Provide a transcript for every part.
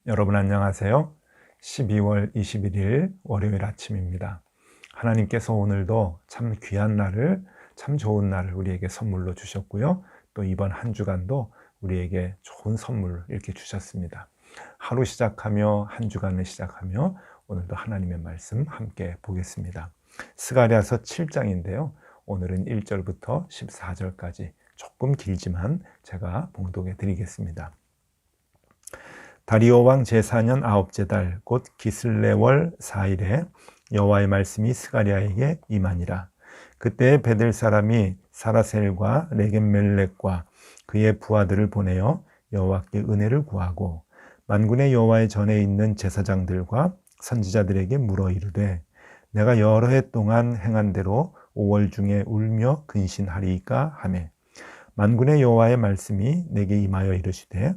여러분 안녕하세요. 12월 21일 월요일 아침입니다. 하나님께서 오늘도 참 귀한 날을, 참 좋은 날을 우리에게 선물로 주셨고요. 또 이번 한 주간도 우리에게 좋은 선물을 이렇게 주셨습니다. 하루 시작하며 한 주간을 시작하며 오늘도 하나님의 말씀 함께 보겠습니다. 스가랴서 7장인데요. 오늘은 1절부터 14절까지 조금 길지만 제가 봉독해 드리겠습니다. 다리오 왕 제4년 아홉째 달 곧 기슬레월 4일에 여호와의 말씀이 스가랴에게 임하니라. 그때 베델 사람이 사라셀과 레겜멜렉과 그의 부하들을 보내어 여호와께 은혜를 구하고 만군의 여호와의 전에 있는 제사장들과 선지자들에게 물어 이르되 내가 여러 해 동안 행한 대로 5월 중에 울며 근신하리이까 하매 만군의 여호와의 말씀이 내게 임하여 이르시되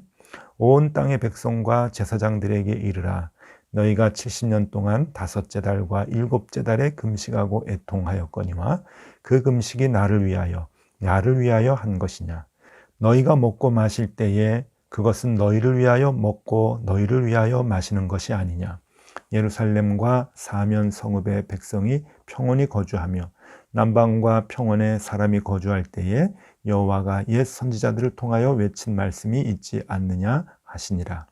온 땅의 백성과 제사장들에게 이르라. 너희가 70년 동안 다섯째 달과 일곱째 달에 금식하고 애통하였거니와 그 금식이 나를 위하여 한 것이냐. 너희가 먹고 마실 때에 그것은 너희를 위하여 먹고 너희를 위하여 마시는 것이 아니냐. 예루살렘과 사면 성읍의 백성이 평온히 거주하며 남방과 평원에 사람이 거주할 때에 여호와가 옛 선지자들을 통하여 외친 말씀이 있지 않느냐 하시니라.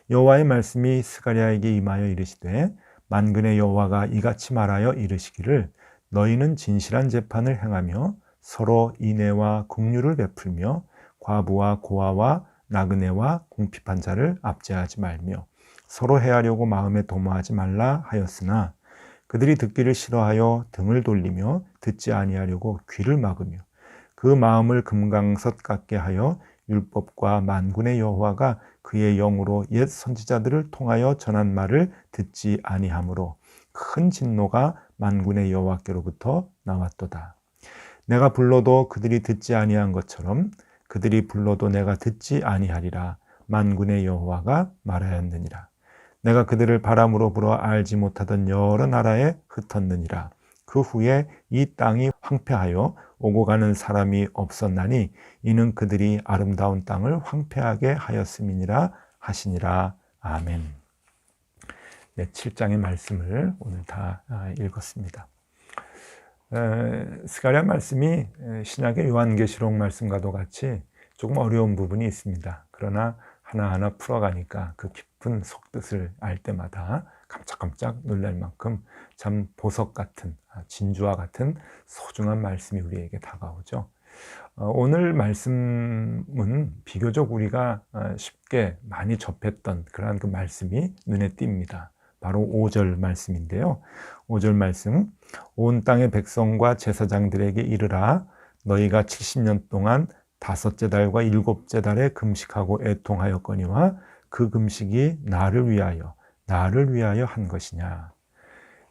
여호와의 말씀이 스가랴에게 임하여 이르시되 만군의 여호와가 이같이 말하여 이르시기를 너희는 진실한 재판을 행하며 서로 인애와 긍휼을 베풀며 과부와 고아와 나그네와 궁핍한 자를 압제하지 말며 서로 해하려고 마음에 도모하지 말라 하였으나 그들이 듣기를 싫어하여 등을 돌리며 듣지 아니하려고 귀를 막으며 그 마음을 금강석 같게 하여 율법과 만군의 여호와가 그의 영으로 옛 선지자들을 통하여 전한 말을 듣지 아니하므로 큰 진노가 만군의 여호와께로부터 나왔도다. 내가 불러도 그들이 듣지 아니한 것처럼 그들이 불러도 내가 듣지 아니하리라. 만군의 여호와가 말하였느니라. 내가 그들을 바람으로 불어 알지 못하던 여러 나라에 흩었느니라. 그 후에 이 땅이 황폐하여 오고 가는 사람이 없었나니 이는 그들이 아름다운 땅을 황폐하게 하였음이니라 하시니라. 아멘. 네, 7장의 말씀을 오늘 다 읽었습니다. 스가랴 말씀이 신약의 요한계시록 말씀과도 같이 조금 어려운 부분이 있습니다. 그러나 하나하나 풀어가니까 그 깊은 속뜻을 알 때마다 깜짝깜짝 놀랄 만큼 참 보석 같은, 진주와 같은 소중한 말씀이 우리에게 다가오죠. 오늘 말씀은 비교적 우리가 쉽게 많이 접했던 그러한 그 말씀이 눈에 띕니다. 바로 5절 말씀인데요. 5절 말씀, 온 땅의 백성과 제사장들에게 이르라. 너희가 70년 동안 다섯째 달과 일곱째 달에 금식하고 애통하였거니와 그 금식이 나를 위하여 한 것이냐.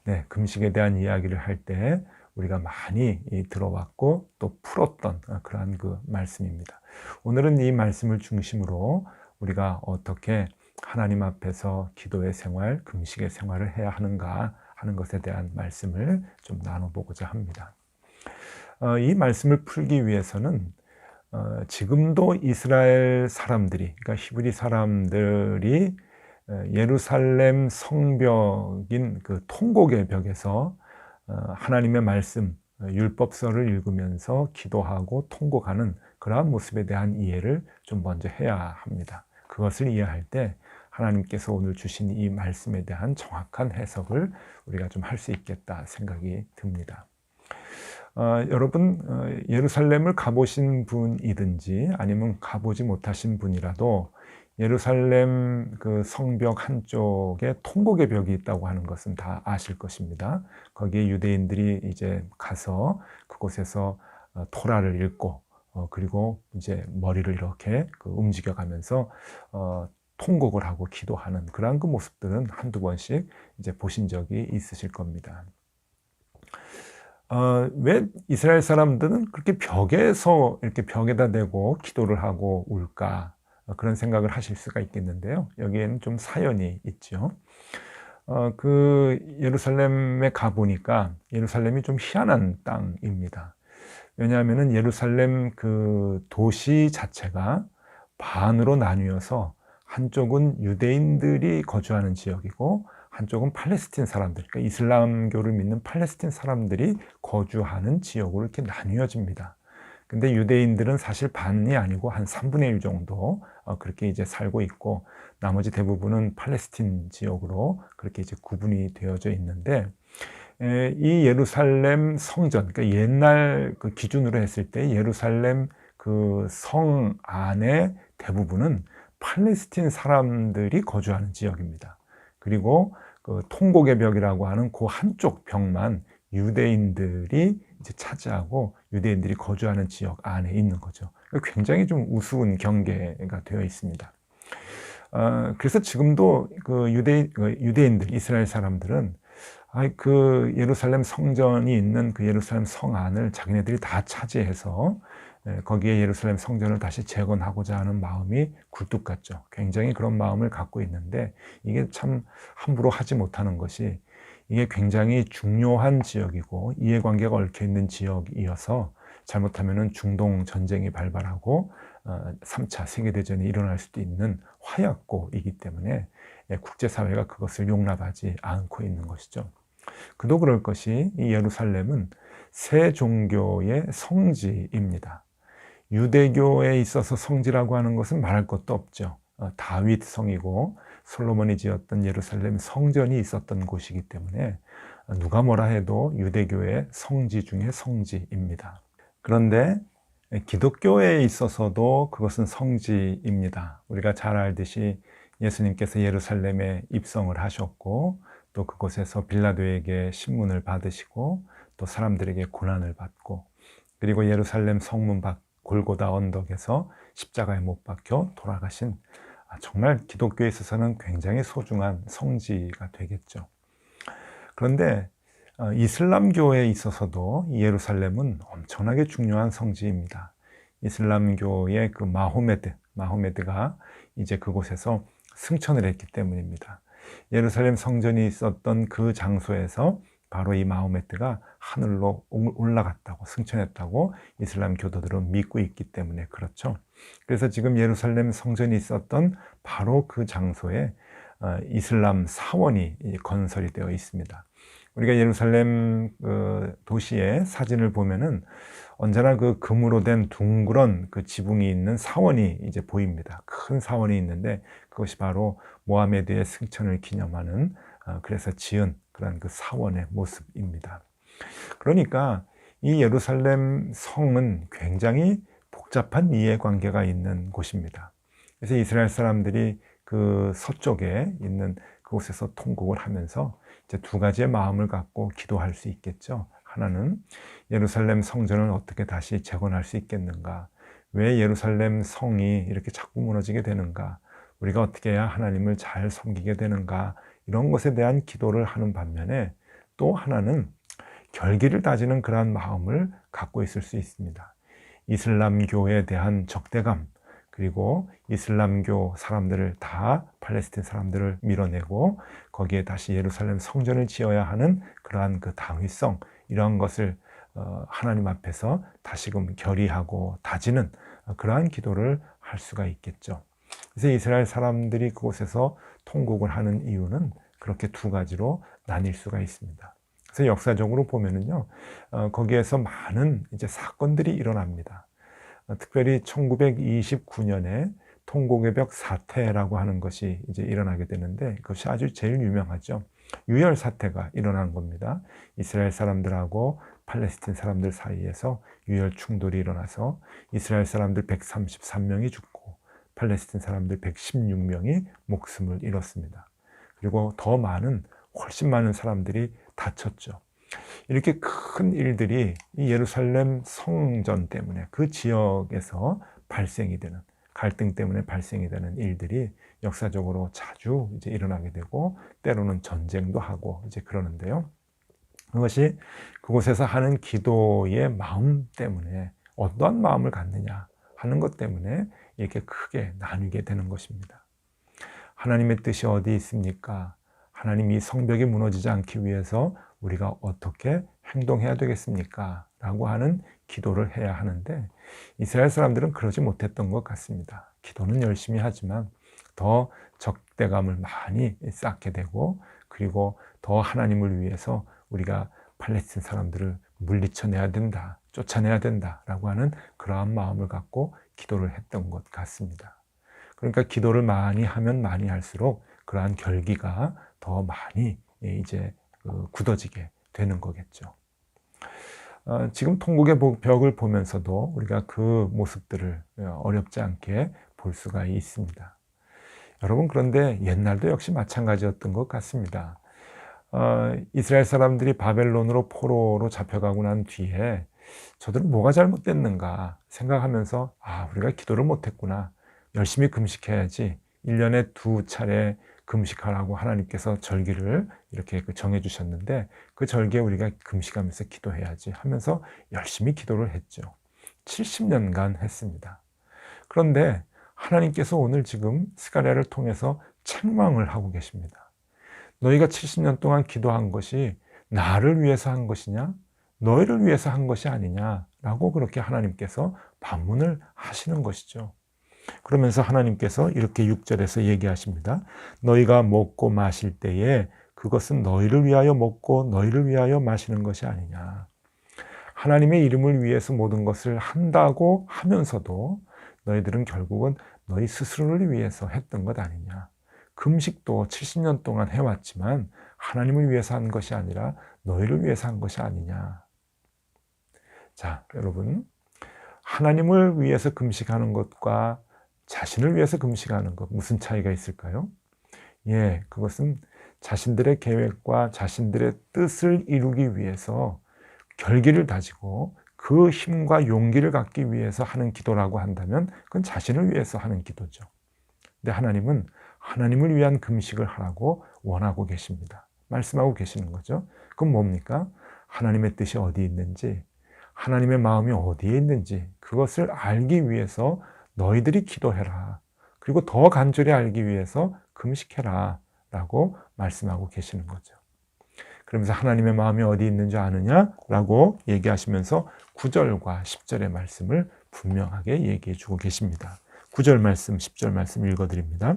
네, 금식에 대한 이야기를 할 때 우리가 많이 들어왔고 또 풀었던 그러한 그 말씀입니다. 오늘은 이 말씀을 중심으로 우리가 어떻게 하나님 앞에서 기도의 생활, 금식의 생활을 해야 하는가 하는 것에 대한 말씀을 좀 나눠보고자 합니다. 이 말씀을 풀기 위해서는 지금도 이스라엘 사람들이, 그러니까 히브리 사람들이 예루살렘 성벽인 그 통곡의 벽에서 하나님의 말씀, 율법서를 읽으면서 기도하고 통곡하는 그러한 모습에 대한 이해를 좀 먼저 해야 합니다. 그것을 이해할 때 하나님께서 오늘 주신 이 말씀에 대한 정확한 해석을 우리가 좀 할 수 있겠다 생각이 듭니다. 여러분 예루살렘을 가보신 분이든지 아니면 가보지 못하신 분이라도 예루살렘 그 성벽 한쪽에 통곡의 벽이 있다고 하는 것은 다 아실 것입니다. 거기에 유대인들이 이제 가서 그곳에서 토라를 읽고 그리고 이제 머리를 이렇게 움직여가면서 통곡을 하고 기도하는 그러한 그 모습들은 한두 번씩 이제 보신 적이 있으실 겁니다. 왜 이스라엘 사람들은 그렇게 벽에서 이렇게 벽에다 대고 기도를 하고 울까? 그런 생각을 하실 수가 있겠는데요. 여기에는 좀 사연이 있죠. 그 예루살렘에 가보니까 예루살렘이 좀 희한한 땅입니다. 왜냐하면은 예루살렘 그 도시 자체가 반으로 나뉘어서 한쪽은 유대인들이 거주하는 지역이고 한쪽은 팔레스틴 사람들, 그러니까 이슬람교를 믿는 팔레스틴 사람들이 거주하는 지역으로 이렇게 나뉘어집니다. 근데 유대인들은 사실 반이 아니고 한 3분의 1 정도 그렇게 이제 살고 있고, 나머지 대부분은 팔레스틴 지역으로 그렇게 이제 구분이 되어져 있는데, 이 예루살렘 성전, 그러니까 옛날 그 기준으로 했을 때 예루살렘 그 성 안에 대부분은 팔레스틴 사람들이 거주하는 지역입니다. 그리고 그 통곡의 벽이라고 하는 그 한쪽 벽만 유대인들이 이제 차지하고 유대인들이 거주하는 지역 안에 있는 거죠. 굉장히 좀 우스운 경계가 되어 있습니다. 그래서 지금도 그 유대인들, 이스라엘 사람들은 그 예루살렘 성전이 있는 그 예루살렘 성 안을 자기네들이 다 차지해서 거기에 예루살렘 성전을 다시 재건하고자 하는 마음이 굴뚝 같죠. 굉장히 그런 마음을 갖고 있는데, 이게 참 함부로 하지 못하는 것이, 이게 굉장히 중요한 지역이고 이해관계가 얽혀있는 지역이어서 잘못하면 중동 전쟁이 발발하고 3차 세계대전이 일어날 수도 있는 화약고이기 때문에 국제사회가 그것을 용납하지 않고 있는 것이죠. 그도 그럴 것이, 이 예루살렘은 새 종교의 성지입니다. 유대교에 있어서 성지라고 하는 것은 말할 것도 없죠. 다윗 성이고 솔로몬이 지었던 예루살렘 성전이 있었던 곳이기 때문에 누가 뭐라 해도 유대교의 성지 중의 성지입니다. 그런데 기독교에 있어서도 그것은 성지입니다. 우리가 잘 알듯이 예수님께서 예루살렘에 입성을 하셨고, 또 그곳에서 빌라도에게 신문을 받으시고, 또 사람들에게 고난을 받고, 그리고 예루살렘 성문 밖 골고다 언덕에서 십자가에 못 박혀 돌아가신, 정말 기독교에 있어서는 굉장히 소중한 성지가 되겠죠. 그런데 이슬람교에 있어서도 예루살렘은 엄청나게 중요한 성지입니다. 이슬람교의 그 마호메드가 이제 그곳에서 승천을 했기 때문입니다. 예루살렘 성전이 있었던 그 장소에서 바로 이 마호메드가 하늘로 올라갔다고, 승천했다고 이슬람 교도들은 믿고 있기 때문에 그렇죠. 그래서 지금 예루살렘 성전이 있었던 바로 그 장소에 이슬람 사원이 건설이 되어 있습니다. 우리가 예루살렘 도시의 사진을 보면은 언제나 그 금으로 된 둥그런 그 지붕이 있는 사원이 이제 보입니다. 큰 사원이 있는데 그것이 바로 모하메드의 승천을 기념하는 그래서 지은 그런 그 사원의 모습입니다. 그러니까 이 예루살렘 성은 굉장히 복잡한 이해관계가 있는 곳입니다. 그래서 이스라엘 사람들이 그 서쪽에 있는 그곳에서 통곡을 하면서 이제 두 가지의 마음을 갖고 기도할 수 있겠죠. 하나는 예루살렘 성전을 어떻게 다시 재건할 수 있겠는가? 왜 예루살렘 성이 이렇게 자꾸 무너지게 되는가? 우리가 어떻게 해야 하나님을 잘 섬기게 되는가? 이런 것에 대한 기도를 하는 반면에, 또 하나는 결기를 다지는 그러한 마음을 갖고 있을 수 있습니다. 이슬람교에 대한 적대감, 그리고 이슬람교 사람들을 다, 팔레스틴 사람들을 밀어내고 거기에 다시 예루살렘 성전을 지어야 하는 그러한 그 당위성, 이러한 것을 하나님 앞에서 다시금 결의하고 다지는 그러한 기도를 할 수가 있겠죠. 그래서 이스라엘 사람들이 그곳에서 통곡을 하는 이유는 그렇게 두 가지로 나뉠 수가 있습니다. 그래서 역사적으로 보면은요, 거기에서 많은 이제 사건들이 일어납니다. 특별히 1929년에 통곡의 벽 사태라고 하는 것이 이제 일어나게 되는데, 그것이 아주 제일 유명하죠. 유혈 사태가 일어난 겁니다. 이스라엘 사람들하고 팔레스틴 사람들 사이에서 유혈 충돌이 일어나서 이스라엘 사람들 133명이 죽고 팔레스틴 사람들 116명이 목숨을 잃었습니다. 그리고 더 많은, 훨씬 많은 사람들이 다쳤죠. 이렇게 큰 일들이 이 예루살렘 성전 때문에, 그 지역에서 발생이 되는, 갈등 때문에 발생이 되는 일들이 역사적으로 자주 이제 일어나게 되고, 때로는 전쟁도 하고 이제 그러는데요. 그것이 그곳에서 하는 기도의 마음 때문에, 어떠한 마음을 갖느냐 하는 것 때문에 이렇게 크게 나뉘게 되는 것입니다. 하나님의 뜻이 어디 있습니까? 하나님 이 성벽이 무너지지 않기 위해서 우리가 어떻게 행동해야 되겠습니까? 라고 하는 기도를 해야 하는데, 이스라엘 사람들은 그러지 못했던 것 같습니다. 기도는 열심히 하지만 더 적대감을 많이 쌓게 되고, 그리고 더 하나님을 위해서 우리가 팔레스틴 사람들을 물리쳐내야 된다, 쫓아내야 된다라고 하는 그러한 마음을 갖고 기도를 했던 것 같습니다. 그러니까 기도를 많이 하면 많이 할수록 그러한 결기가 더 많이 이제 굳어지게 되는 거겠죠. 지금 통곡의 벽을 보면서도 우리가 그 모습들을 어렵지 않게 볼 수가 있습니다. 여러분, 그런데 옛날도 역시 마찬가지였던 것 같습니다. 이스라엘 사람들이 바벨론으로 포로로 잡혀가고 난 뒤에 저들은 뭐가 잘못됐는가 생각하면서 우리가 기도를 못했구나, 열심히 금식해야지, 1년에 2차례 금식하라고 하나님께서 절기를 이렇게 정해 주셨는데 그 절기에 우리가 금식하면서 기도해야지 하면서 열심히 기도를 했죠. 70년간 했습니다. 그런데 하나님께서 오늘 지금 스가랴를 통해서 책망을 하고 계십니다. 너희가 70년 동안 기도한 것이 나를 위해서 한 것이냐, 너희를 위해서 한 것이 아니냐라고 그렇게 하나님께서 반문을 하시는 것이죠. 그러면서 하나님께서 이렇게 6절에서 얘기하십니다. 너희가 먹고 마실 때에 그것은 너희를 위하여 먹고 너희를 위하여 마시는 것이 아니냐. 하나님의 이름을 위해서 모든 것을 한다고 하면서도 너희들은 결국은 너희 스스로를 위해서 했던 것 아니냐. 금식도 70년 동안 해왔지만 하나님을 위해서 한 것이 아니라 너희를 위해서 한 것이 아니냐. 자, 여러분, 하나님을 위해서 금식하는 것과 자신을 위해서 금식하는 것, 무슨 차이가 있을까요? 그것은 자신들의 계획과 자신들의 뜻을 이루기 위해서 결기를 다지고 그 힘과 용기를 갖기 위해서 하는 기도라고 한다면 그건 자신을 위해서 하는 기도죠. 근데 하나님은 하나님을 위한 금식을 하라고 원하고 계십니다. 말씀하고 계시는 거죠. 그건 뭡니까? 하나님의 뜻이 어디 있는지, 하나님의 마음이 어디에 있는지 그것을 알기 위해서 너희들이 기도해라. 그리고 더 간절히 알기 위해서 금식해라 라고 말씀하고 계시는 거죠. 그러면서 하나님의 마음이 어디 있는지 아느냐? 라고 얘기하시면서 9절과 10절의 말씀을 분명하게 얘기해 주고 계십니다. 9절 말씀, 10절 말씀 읽어드립니다.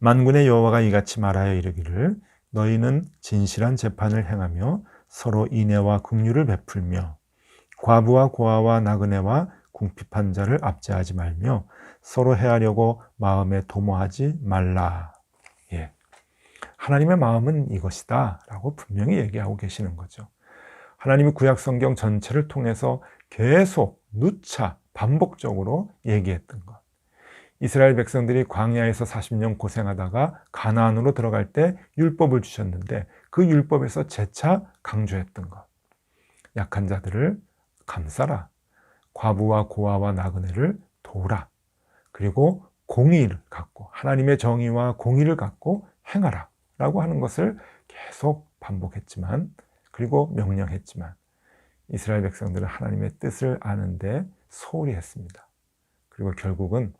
만군의 여호와가 이같이 말하여 이르기를 너희는 진실한 재판을 행하며 서로 인애와 긍휼을 베풀며 과부와 고아와 나그네와 궁핍한 자를 압제하지 말며 서로 해하려고 마음에 도모하지 말라. 하나님의 마음은 이것이다 라고 분명히 얘기하고 계시는 거죠. 하나님이 구약 성경 전체를 통해서 계속 누차 반복적으로 얘기했던 것. 이스라엘 백성들이 광야에서 40년 고생하다가 가나안으로 들어갈 때 율법을 주셨는데 그 율법에서 재차 강조했던 것. 약한 자들을 감싸라. 과부와 고아와 나그네를 도우라. 그리고 공의를 갖고 하나님의 정의와 공의를 갖고 행하라 라고 하는 것을 계속 반복했지만, 그리고 명령했지만 이스라엘 백성들은 하나님의 뜻을 아는데 소홀히 했습니다. 그리고 결국은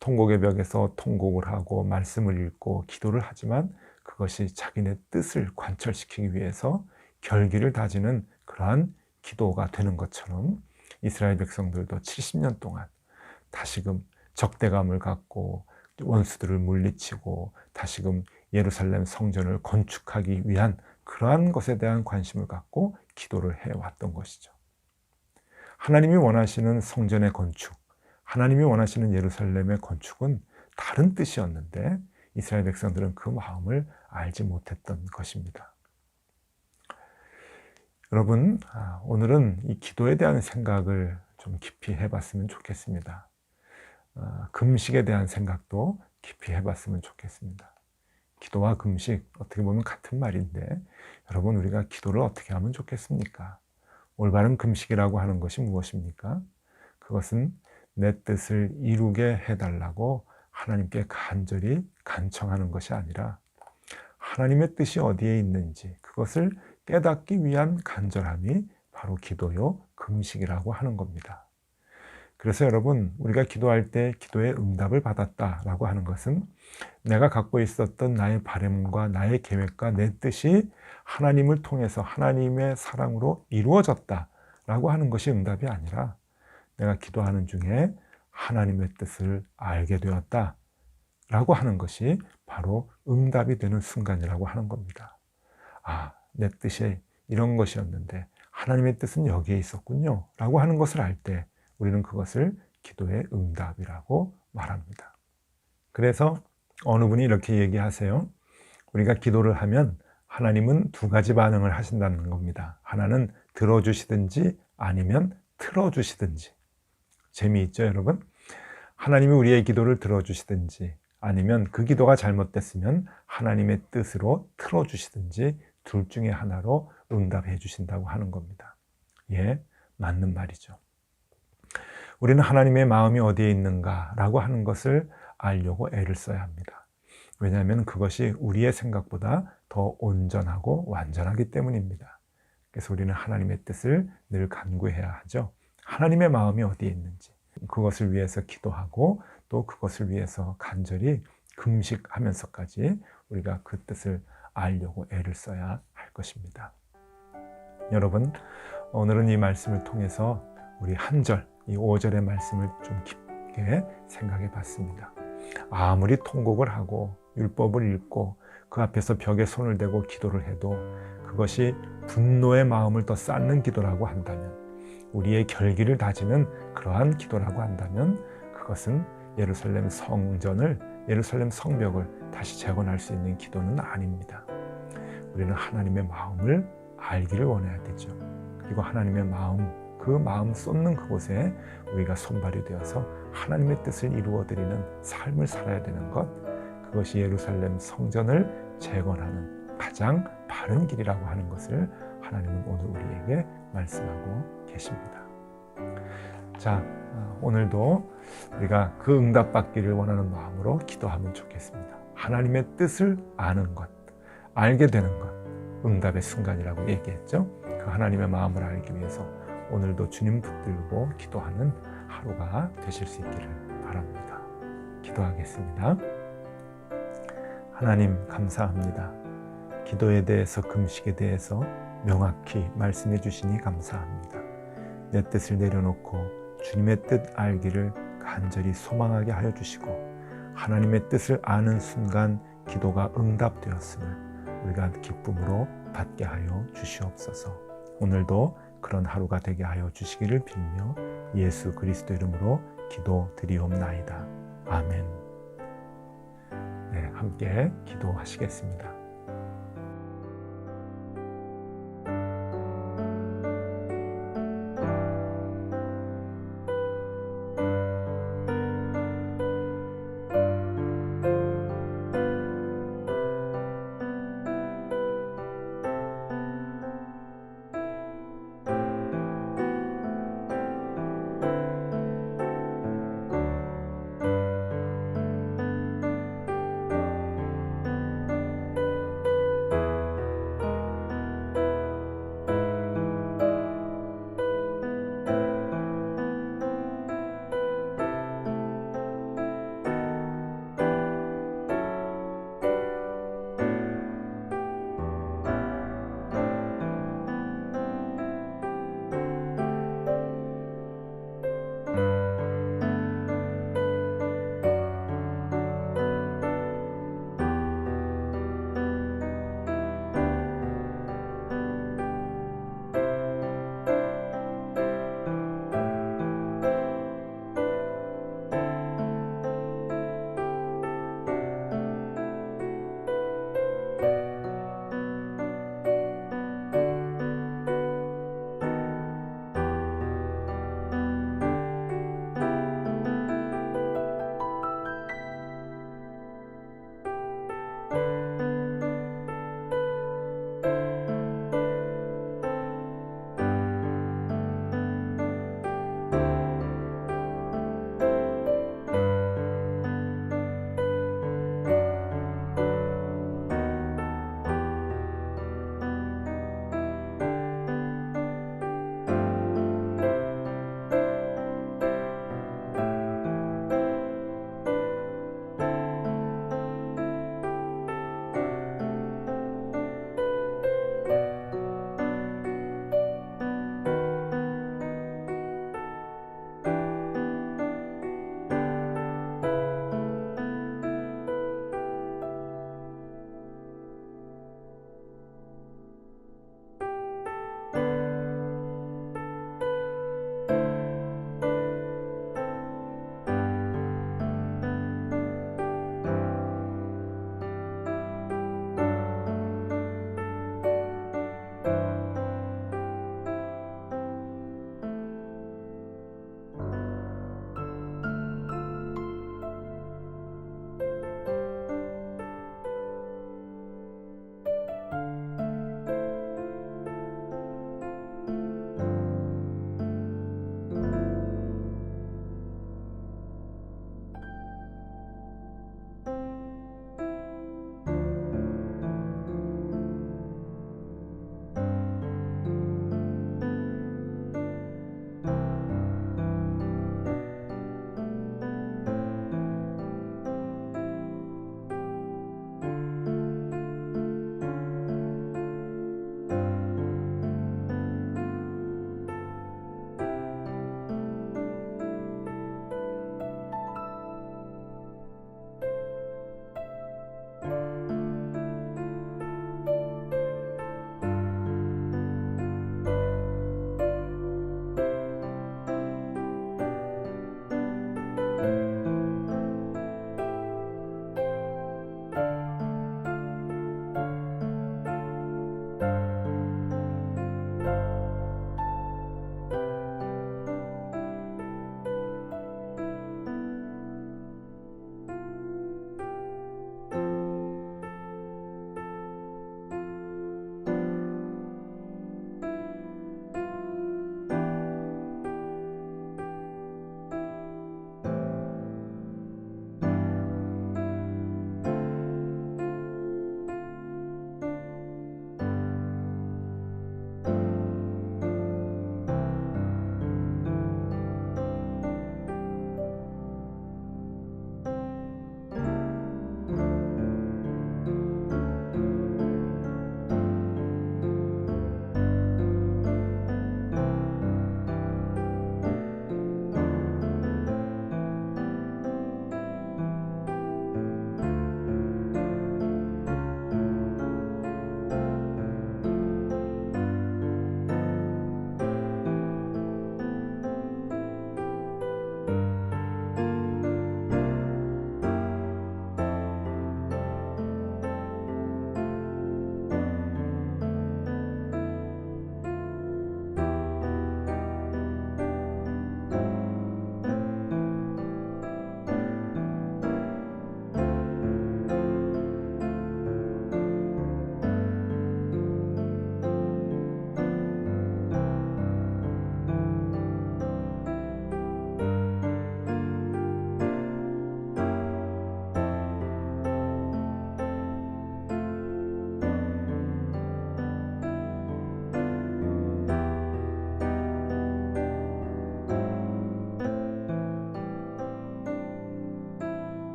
통곡의 벽에서 통곡을 하고 말씀을 읽고 기도를 하지만 그것이 자기네 뜻을 관철시키기 위해서 결기를 다지는 그러한 기도가 되는 것처럼 이스라엘 백성들도 70년 동안 다시금 적대감을 갖고 원수들을 물리치고 다시금 예루살렘 성전을 건축하기 위한 그러한 것에 대한 관심을 갖고 기도를 해왔던 것이죠. 하나님이 원하시는 성전의 건축, 하나님이 원하시는 예루살렘의 건축은 다른 뜻이었는데 이스라엘 백성들은 그 마음을 알지 못했던 것입니다. 여러분, 오늘은 이 기도에 대한 생각을 좀 깊이 해봤으면 좋겠습니다. 금식에 대한 생각도 깊이 해봤으면 좋겠습니다. 기도와 금식, 어떻게 보면 같은 말인데 여러분, 우리가 기도를 어떻게 하면 좋겠습니까? 올바른 금식이라고 하는 것이 무엇입니까? 그것은 내 뜻을 이루게 해달라고 하나님께 간절히 간청하는 것이 아니라 하나님의 뜻이 어디에 있는지 그것을 깨닫기 위한 간절함이 바로 기도요, 금식이라고 하는 겁니다. 그래서 여러분, 우리가 기도할 때 기도의 응답을 받았다라고 하는 것은 내가 갖고 있었던 나의 바람과 나의 계획과 내 뜻이 하나님을 통해서 하나님의 사랑으로 이루어졌다라고 하는 것이 응답이 아니라 내가 기도하는 중에 하나님의 뜻을 알게 되었다 라고 하는 것이 바로 응답이 되는 순간이라고 하는 겁니다. 아, 내 뜻이 이런 것이었는데 하나님의 뜻은 여기에 있었군요 라고 하는 것을 알 때 우리는 그것을 기도의 응답이라고 말합니다. 그래서 어느 분이 이렇게 얘기하세요. 우리가 기도를 하면 하나님은 두 가지 반응을 하신다는 겁니다. 하나는 들어주시든지 아니면 틀어주시든지. 재미있죠, 여러분? 하나님이 우리의 기도를 들어주시든지 아니면 그 기도가 잘못됐으면 하나님의 뜻으로 틀어주시든지 둘 중에 하나로 응답해 주신다고 하는 겁니다. 예, 맞는 말이죠. 우리는 하나님의 마음이 어디에 있는가라고 하는 것을 알려고 애를 써야 합니다. 왜냐하면 그것이 우리의 생각보다 더 온전하고 완전하기 때문입니다. 그래서 우리는 하나님의 뜻을 늘 간구해야 하죠. 하나님의 마음이 어디에 있는지 그것을 위해서 기도하고 또 그것을 위해서 간절히 금식하면서까지 우리가 그 뜻을 알려고 애를 써야 할 것입니다. 여러분, 오늘은 이 말씀을 통해서 우리 한 절, 이 5절의 말씀을 좀 깊게 생각해 봤습니다. 아무리 통곡을 하고 율법을 읽고 그 앞에서 벽에 손을 대고 기도를 해도 그것이 분노의 마음을 더 쌓는 기도라고 한다면, 우리의 결기를 다지는 그러한 기도라고 한다면 그것은 예루살렘 성전을, 예루살렘 성벽을 다시 재건할 수 있는 기도는 아닙니다. 우리는 하나님의 마음을 알기를 원해야 되죠. 그리고 하나님의 마음, 그 마음 쏟는 그곳에 우리가 손발이 되어서 하나님의 뜻을 이루어드리는 삶을 살아야 되는 것, 그것이 예루살렘 성전을 재건하는 가장 바른 길이라고 하는 것을 하나님은 오늘 우리에게 말씀하고 계십니다. 자, 오늘도 우리가 그 응답받기를 원하는 마음으로 기도하면 좋겠습니다. 하나님의 뜻을 아는 것, 알게 되는 것, 응답의 순간이라고 얘기했죠. 그 하나님의 마음을 알기 위해서 오늘도 주님 붙들고 기도하는 하루가 되실 수 있기를 바랍니다. 기도하겠습니다. 하나님 감사합니다. 기도에 대해서, 금식에 대해서 명확히 말씀해 주시니 감사합니다. 내 뜻을 내려놓고 주님의 뜻 알기를 간절히 소망하게 하여 주시고 하나님의 뜻을 아는 순간 기도가 응답되었음을 우리가 기쁨으로 받게 하여 주시옵소서. 오늘도 그런 하루가 되게 하여 주시기를 빌며 예수 그리스도 이름으로 기도드리옵나이다. 아멘. 네, 함께 기도하시겠습니다.